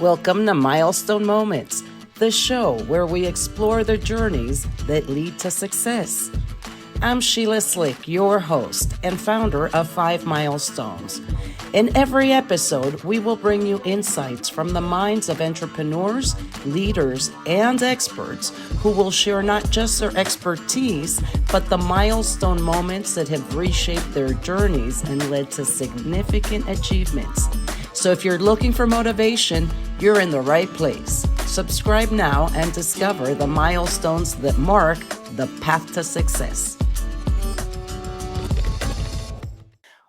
Welcome to Milestone Moments, the show where we explore the journeys that lead to success. I'm Sheila Slick, your host and founder of 5 Milestones. In every episode, we will bring you insights from the minds of entrepreneurs, leaders, and experts who will share not just their expertise, but the milestone moments that have reshaped their journeys and led to significant achievements. So if you're looking for motivation, you're in the right place. Subscribe now and discover the milestones that mark the path to success.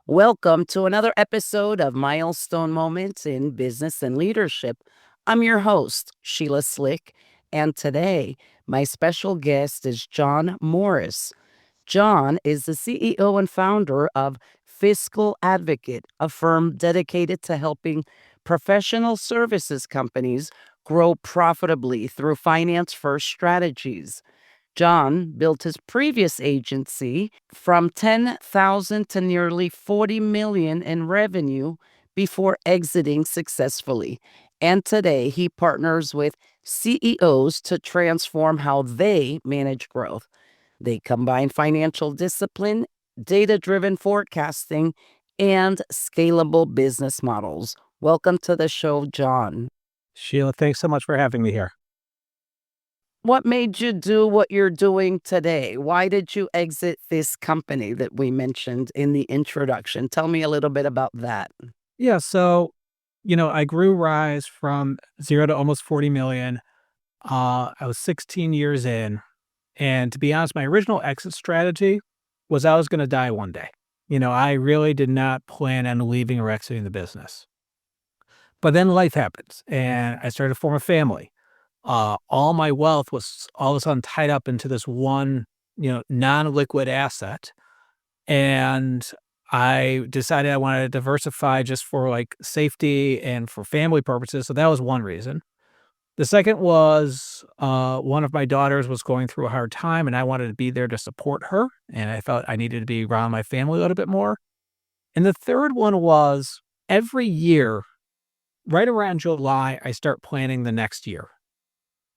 Welcome to another episode of Milestone Moments in Business and Leadership. I'm your host, Sheila Slick, and today my special guest is John Morris. John is the CEO and founder of Fiscal Advocate, a firm dedicated to helping professional services companies grow profitably through finance-first strategies. John built his previous agency from 10,000 to nearly 40 million in revenue before exiting successfully. And today he partners with CEOs to transform how they manage growth. They combine financial discipline, data-driven forecasting, and scalable business models. Welcome to the show, John. Sheila, thanks so much for having me here. What made you do what you're doing today? Why did you exit this company that we mentioned in the introduction? Tell me a little bit about that. Yeah, so, I grew Rise from 0 to almost 40 million. I was 16 years in. And to be honest, my original exit strategy was I was going to die one day. I really did not plan on leaving or exiting the business. But then life happens and I started to form a family. All my wealth was all of a sudden tied up into this one, non-liquid asset. And I decided I wanted to diversify just for like safety and for family purposes. So that was one reason. The second was one of my daughters was going through a hard time and I wanted to be there to support her. And I felt I needed to be around my family a little bit more. And the third one was every year, right around July, I start planning the next year.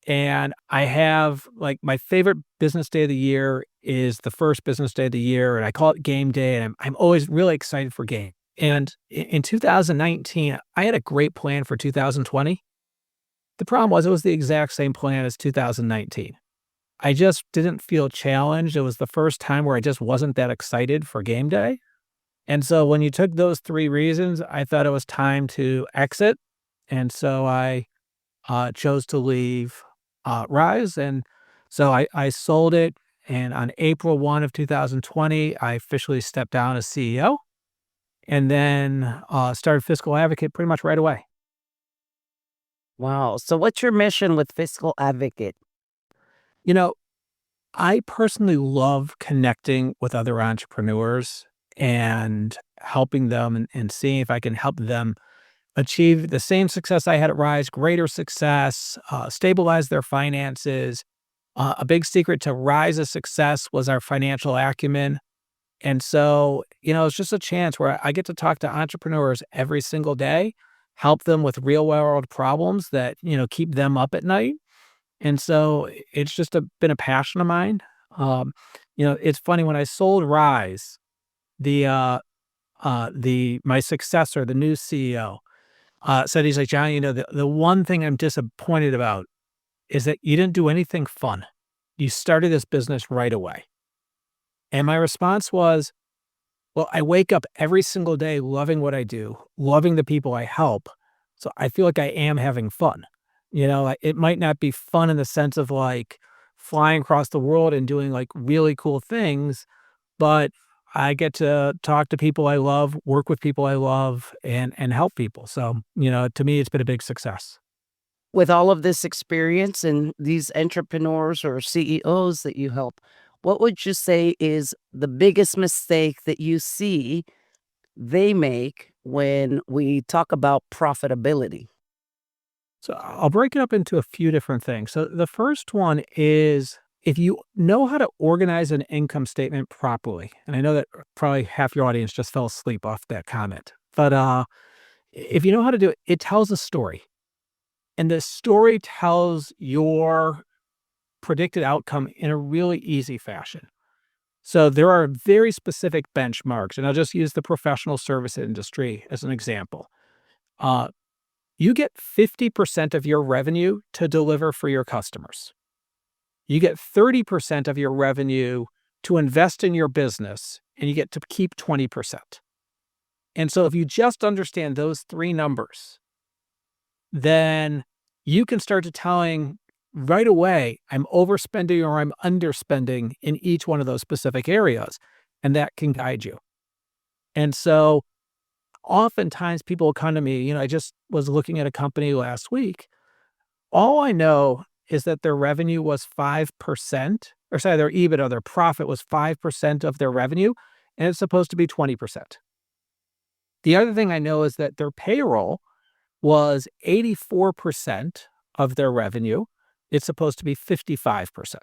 And I have like my favorite business day of the year is the first business day of the year. And I call it game day. And I'm always really excited for game. And in 2019, I had a great plan for 2020. The problem was it was the exact same plan as 2019. I just didn't feel challenged. It was the first time where I just wasn't that excited for game day. And so when you took those three reasons, I thought it was time to exit. And so I chose to leave Rise. And so I sold it. And on April 1 of 2020, I officially stepped down as CEO and then started Fiscal Advocate pretty much right away. Wow. So what's your mission with Fiscal Advocate? I personally love connecting with other entrepreneurs and helping them and seeing if I can help them achieve the same success I had at Rise, greater success, stabilize their finances. A big secret to Rise's success was our financial acumen. And so, it's just a chance where I get to talk to entrepreneurs every single day, help them with real world problems that, keep them up at night. And so it's just been a passion of mine. It's funny when I sold Rise, my successor, the new CEO, said, he's like, John, the one thing I'm disappointed about is that you didn't do anything fun. You started this business right away. And my response was, well, I wake up every single day loving what I do, loving the people I help. So I feel like I am having fun. It might not be fun in the sense of like flying across the world and doing like really cool things, but I get to talk to people I love, work with people I love, and help people. So, to me, it's been a big success. With all of this experience and these entrepreneurs or CEOs that you help, what would you say is the biggest mistake that you see they make when we talk about profitability? So I'll break it up into a few different things. So the first one is if you know how to organize an income statement properly, and I know that probably half your audience just fell asleep off that comment, but if you know how to do it, it tells a story. And the story tells your predicted outcome in a really easy fashion. So there are very specific benchmarks, and I'll just use the professional service industry as an example. Uh, you get 50% of your revenue to deliver for your customers. You get 30% of your revenue to invest in your business, and you get to keep 20%. And so if you just understand those three numbers, then you can start to telling right away, I'm overspending or I'm underspending in each one of those specific areas, and that can guide you. And so oftentimes people will come to me, I just was looking at a company last week. All I know is that their revenue was 5%, or sorry, their EBITDA, their profit was 5% of their revenue, and it's supposed to be 20%. The other thing I know is that their payroll was 84% of their revenue. It's supposed to be 55%.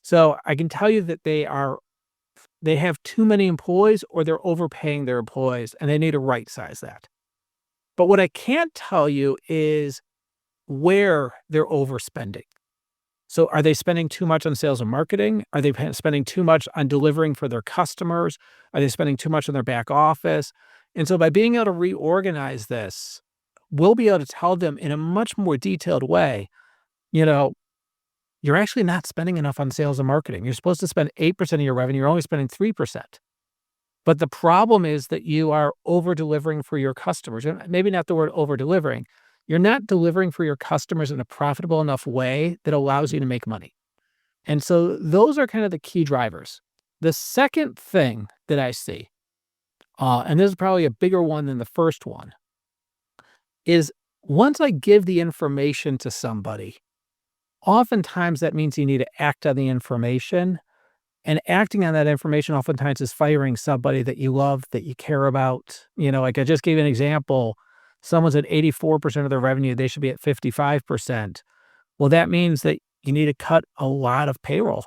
So I can tell you that they have too many employees or they're overpaying their employees and they need to right size that. But what I can't tell you is where they're overspending. So are they spending too much on sales and marketing? Are they spending too much on delivering for their customers? Are they spending too much on their back office? And so by being able to reorganize this, we'll be able to tell them in a much more detailed way, you know, you're actually not spending enough on sales and marketing. You're supposed to spend 8% of your revenue. You're only spending 3%. But the problem is that you are over delivering for your customers. And maybe not the word over delivering. You're not delivering for your customers in a profitable enough way that allows you to make money. And so those are kind of the key drivers. The second thing that I see, and this is probably a bigger one than the first one, is once I give the information to somebody, oftentimes that means you need to act on the information. And acting on that information oftentimes is firing somebody that you love, that you care about. Like I just gave an example. Someone's at 84% of their revenue, they should be at 55%. Well, that means that you need to cut a lot of payroll.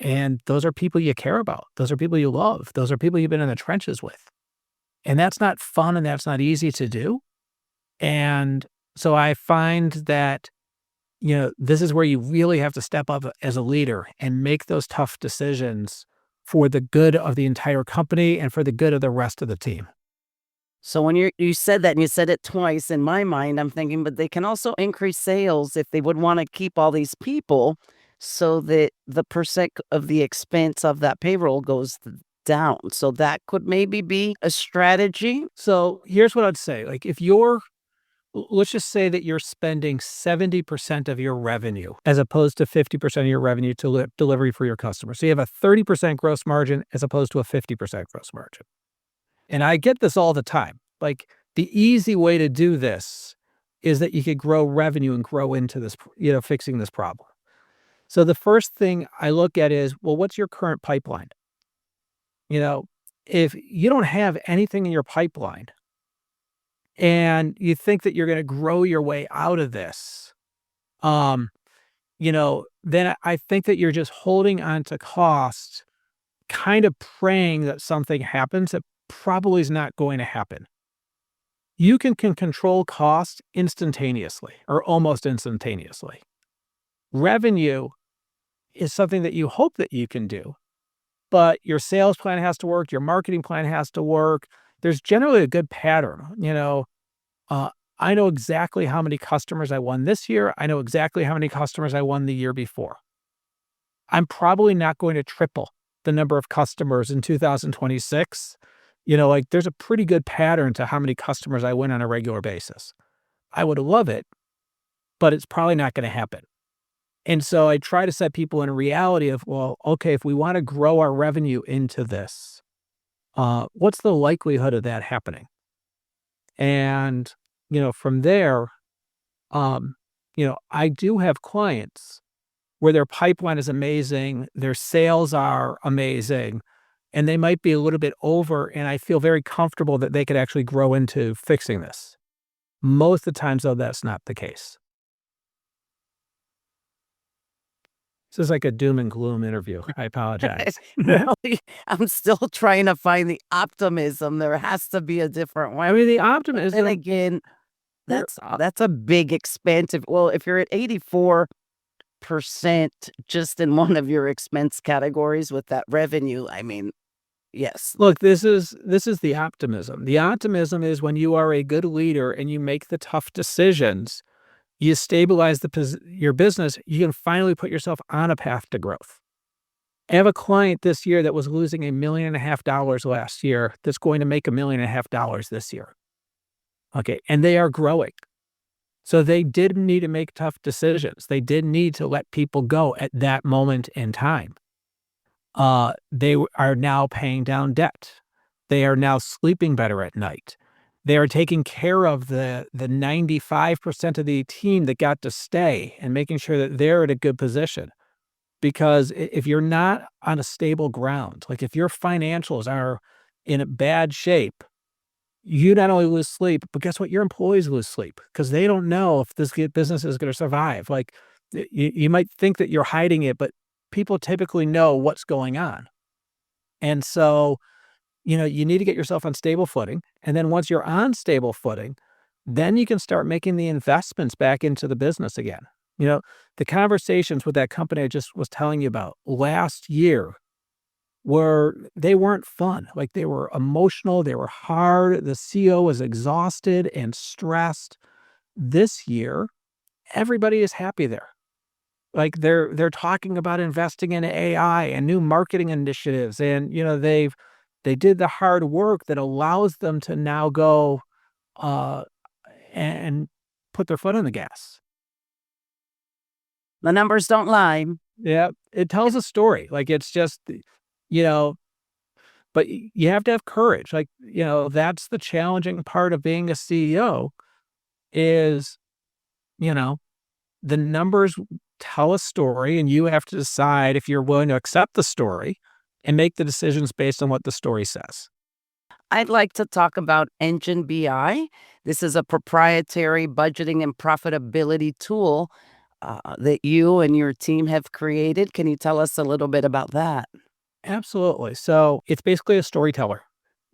And those are people you care about. Those are people you love. Those are people you've been in the trenches with. And that's not fun and that's not easy to do. And so I find that, this is where you really have to step up as a leader and make those tough decisions for the good of the entire company and for the good of the rest of the team. So when you said that and you said it twice, in my mind, I'm thinking, but they can also increase sales if they would want to keep all these people so that the percent of the expense of that payroll goes down. So that could maybe be a strategy. So here's what I'd say. Like let's just say that you're spending 70% of your revenue as opposed to 50% of your revenue to delivery for your customers. So you have a 30% gross margin as opposed to a 50% gross margin. And I get this all the time. Like the easy way to do this is that you could grow revenue and grow into this, fixing this problem. So the first thing I look at is, well, what's your current pipeline? If you don't have anything in your pipeline and you think that you're going to grow your way out of this, then I think that you're just holding on to costs, kind of praying that something happens that probably is not going to happen. You can control cost instantaneously or almost instantaneously. Revenue is something that you hope that you can do, but your sales plan has to work. Your marketing plan has to work. There's generally a good pattern. I know exactly how many customers I won this year. I know exactly how many customers I won the year before. I'm probably not going to triple the number of customers in 2026. There's a pretty good pattern to how many customers I win on a regular basis. I would love it, but it's probably not going to happen. And so I try to set people in a reality of, well, okay, if we want to grow our revenue into this, what's the likelihood of that happening? And, from there, I do have clients where their pipeline is amazing, their sales are amazing, and they might be a little bit over, and I feel very comfortable that they could actually grow into fixing this. Most of the times, though, that's not the case. This is like a doom and gloom interview. I apologize. Really, I'm still trying to find the optimism. There has to be a different way. I mean, the optimism. And again, There That's a big expensive. Well, if you're at 84% just in one of your expense categories with that revenue, I mean, yes. Look, this is the optimism. The optimism is when you are a good leader and you make the tough decisions, you stabilize your business, you can finally put yourself on a path to growth. I have a client this year that was losing $1.5 million last year that's going to make $1.5 million this year. Okay, and they are growing. So they did need to make tough decisions. They did need to let people go at that moment in time. Are now paying down debt. They are now sleeping better at night. They are taking care of the 95% of the team that got to stay and making sure that they're at a good position. Because if you're not on a stable ground, like if your financials are in a bad shape, you not only lose sleep, but guess what? Your employees lose sleep because they don't know if this business is going to survive. Like you might think that you're hiding it, but people typically know what's going on. And so, you need to get yourself on stable footing. And then once you're on stable footing, then you can start making the investments back into the business again. You know, the conversations with that company I just was telling you about last year they weren't fun. Like they were emotional, they were hard. The CEO was exhausted and stressed. This year, everybody is happy there. Like they're talking about investing in AI and new marketing initiatives, and they did the hard work that allows them to now go uh, and put their foot on the gas. The numbers don't lie. Yeah, it tells a story. Like it's just, you know, but you have to have courage. Like that's the challenging part of being a CEO is you know the numbers tell a story, and you have to decide if you're willing to accept the story and make the decisions based on what the story says. I'd like to talk about Engine BI. This is a proprietary budgeting and profitability tool that you and your team have created. Can you tell us a little bit about that? Absolutely. So it's basically a storyteller.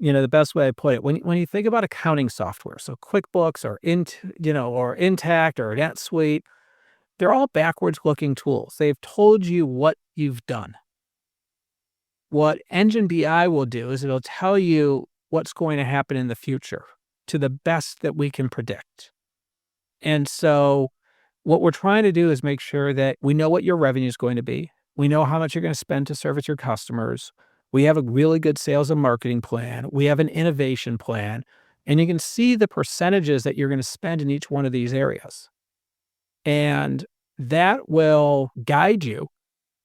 The best way I put it, when you think about accounting software, so QuickBooks or or Intact or NetSuite, they're all backwards looking tools. They've told you what you've done. What Engine BI will do is it'll tell you what's going to happen in the future to the best that we can predict. And so what we're trying to do is make sure that we know what your revenue is going to be. We know how much you're going to spend to service your customers. We have a really good sales and marketing plan. We have an innovation plan. And you can see the percentages that you're going to spend in each one of these areas. And that will guide you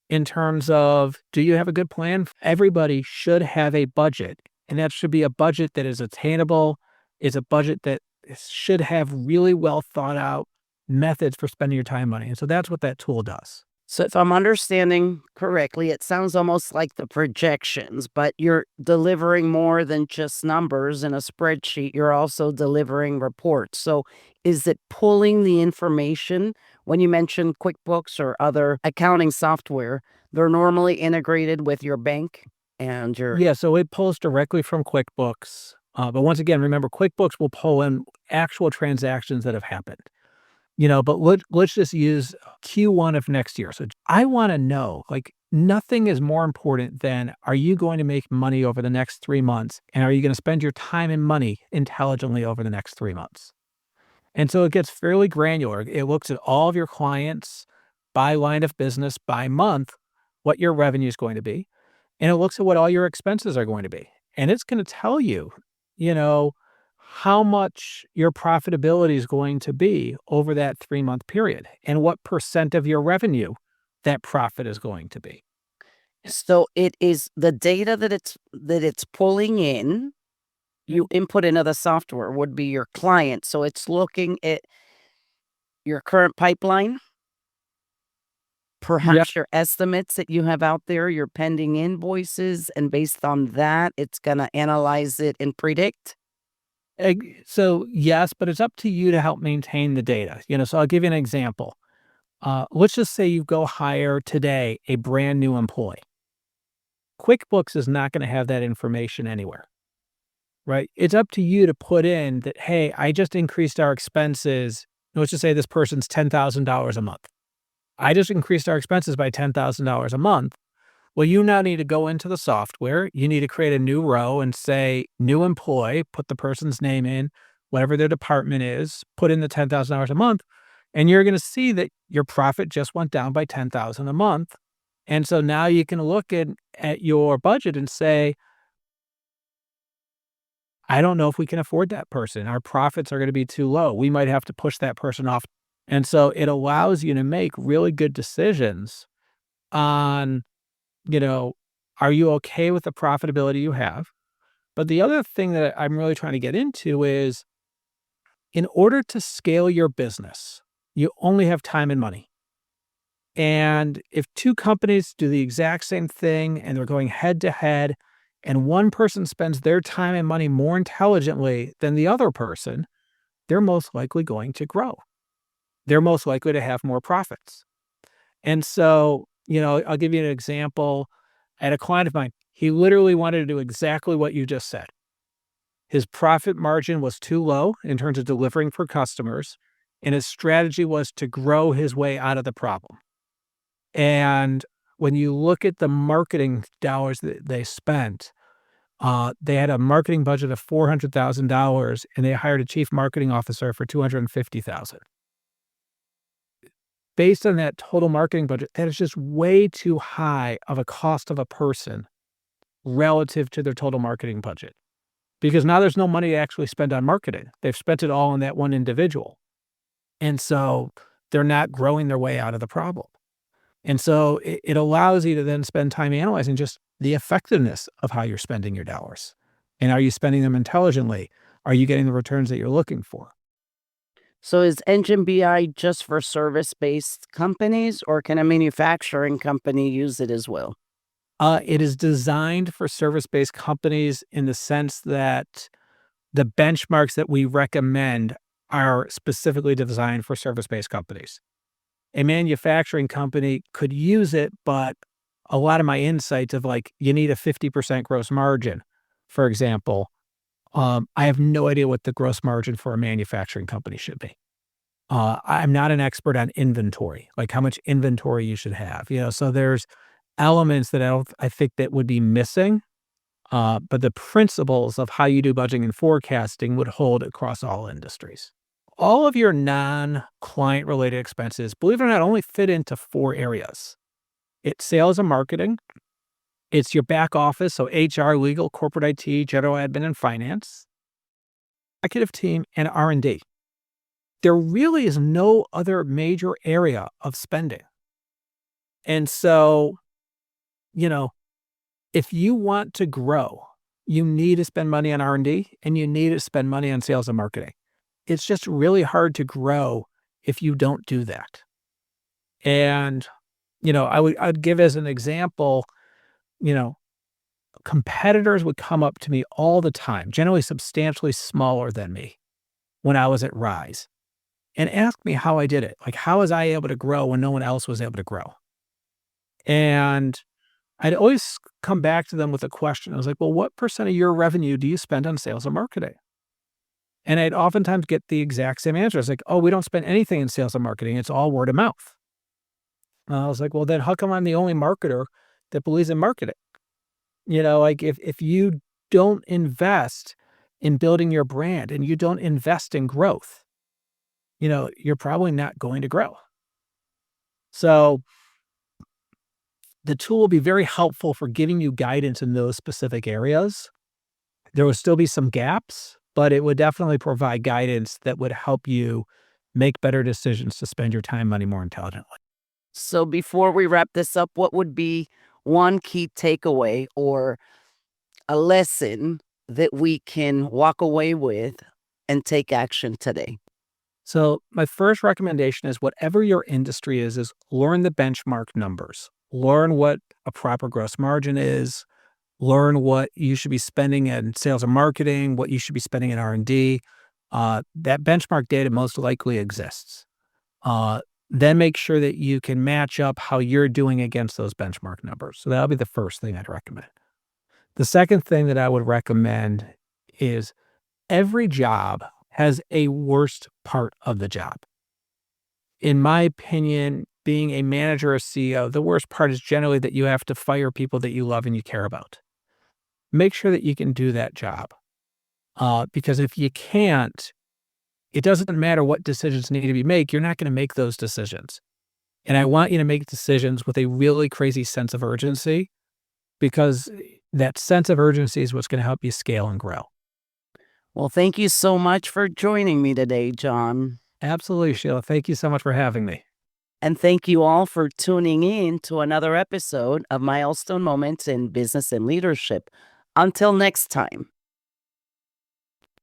in terms of, do you have a good plan? Everybody should have a budget, and that should be a budget that is attainable, is a budget that should have really well thought out methods for spending your time and money. And so that's what that tool does. So, if I'm understanding correctly, it sounds almost like the projections, but you're delivering more than just numbers in a spreadsheet. You're also delivering reports. So, is it pulling the information when you mention QuickBooks or other accounting software? They're normally integrated with your bank and your. Yeah, so it pulls directly from QuickBooks. But once again, remember, QuickBooks will pull in actual transactions that have happened. But let's just use Q1 of next year. So I want to know, like, nothing is more important than, are you going to make money over the next 3 months? And are you going to spend your time and money intelligently over the next 3 months? And so it gets fairly granular. It looks at all of your clients by line of business, by month, what your revenue is going to be. And it looks at what all your expenses are going to be. And it's going to tell you, you know, how much your profitability is going to be over that 3-month period and what percent of your revenue that profit is going to be. So it is the data that it's pulling in. You input into the software would be your client. So it's looking at your current pipeline, Yeah. perhaps your estimates that you have out there, your pending invoices, and based on that, it's going to analyze it and predict. So yes, but it's up to you to help maintain the data. So I'll give you an example. Let's just say you go hire today a brand new employee. QuickBooks is not going to have that information anywhere. right? It's up to you to put in that, hey, I just increased our expenses. Let's just say this person's $10,000 a month. I just increased our expenses by $10,000 a month. Well, you now need to go into the software. You need to create a new row and say new employee, put the person's name in, whatever their department is, put in the $10,000 a month. And you're going to see that your profit just went down by 10,000 a month. And so now you can look at your budget and say, I don't know if we can afford that person. Our profits are going to be too low. We might have to push that person off. And so it allows you to make really good decisions on, you know, are you okay with the profitability you have? But the other thing that I'm really trying to get into is in order to scale your business, you only have time and money. And if two companies do the exact same thing and they're going head to head, and one person spends their time and money more intelligently than the other person, they're most likely going to grow. They're most likely to have more profits. And so, I'll give you an example. I had a client of mine, he literally wanted to do exactly what you just said. His profit margin was too low in terms of delivering for customers, and his strategy was to grow his way out of the problem. And when you look at the marketing dollars that they spent, they had a marketing budget of $400,000 and they hired a chief marketing officer for $250,000. Based on that total marketing budget, that is just way too high of a cost of a person relative to their total marketing budget. Because now there's no money to actually spend on marketing. They've spent it all on that one individual. And so they're not growing their way out of the problem. And so it allows you to then spend time analyzing just the effectiveness of how you're spending your dollars. And are you spending them intelligently? Are you getting the returns that you're looking for? So is Engine BI just for service-based companies, or can a manufacturing company use it as well? It is designed for service-based companies in the sense that the benchmarks that we recommend are specifically designed for service-based companies. A manufacturing company could use it, but a lot of my insights of like, you need a 50% gross margin, for example. I have no idea what the gross margin for a manufacturing company should be. I'm not an expert on inventory, like how much inventory you should have, so there's elements that I think that would be missing. But the principles of how you do budgeting and forecasting would hold across all industries. All of your non-client related expenses, believe it or not, only fit into 4 areas. It's sales and marketing. It's your back office, so HR, legal, corporate IT, general admin, and finance, executive team, and R&D. There really is no other major area of spending. And so, if you want to grow, you need to spend money on R&D and you need to spend money on sales and marketing. It's just really hard to grow if you don't do that. And, I'd give as an example, competitors would come up to me all the time, generally substantially smaller than me when I was at Rise, and ask me how I did it. Like, how was I able to grow when no one else was able to grow? And I'd always come back to them with a question. I was like, well, what % of your revenue do you spend on sales and marketing? And I'd oftentimes get the exact same answer. I was like, oh, we don't spend anything in sales and marketing. It's all word of mouth. And I was like, well, then how come I'm the only marketer that believes in marketing? Like if you don't invest in building your brand and you don't invest in growth, you're probably not going to grow. So the tool will be very helpful for giving you guidance in those specific areas. There will still be some gaps, but it would definitely provide guidance that would help you make better decisions to spend your time, money more intelligently. So before we wrap this up, what would be one key takeaway or a lesson that we can walk away with and take action today? So my first recommendation is whatever your industry is learn the benchmark numbers. Learn what a proper gross margin is. Learn what you should be spending in sales and marketing, what you should be spending in R&D. That benchmark data most likely exists. Then make sure that you can match up how you're doing against those benchmark numbers. So that'll be the first thing I'd recommend. The second thing that I would recommend is every job has a worst part of the job. In my opinion, being a manager or CEO, the worst part is generally that you have to fire people that you love and you care about. Make sure that you can do that job. Because if you can't, it doesn't matter what decisions need to be made. You're not going to make those decisions. And I want you to make decisions with a really crazy sense of urgency, because that sense of urgency is what's going to help you scale and grow. Well, thank you so much for joining me today, John. Absolutely, Sheila. Thank you so much for having me. And thank you all for tuning in to another episode of Milestone Moments in Business and Leadership. Until next time.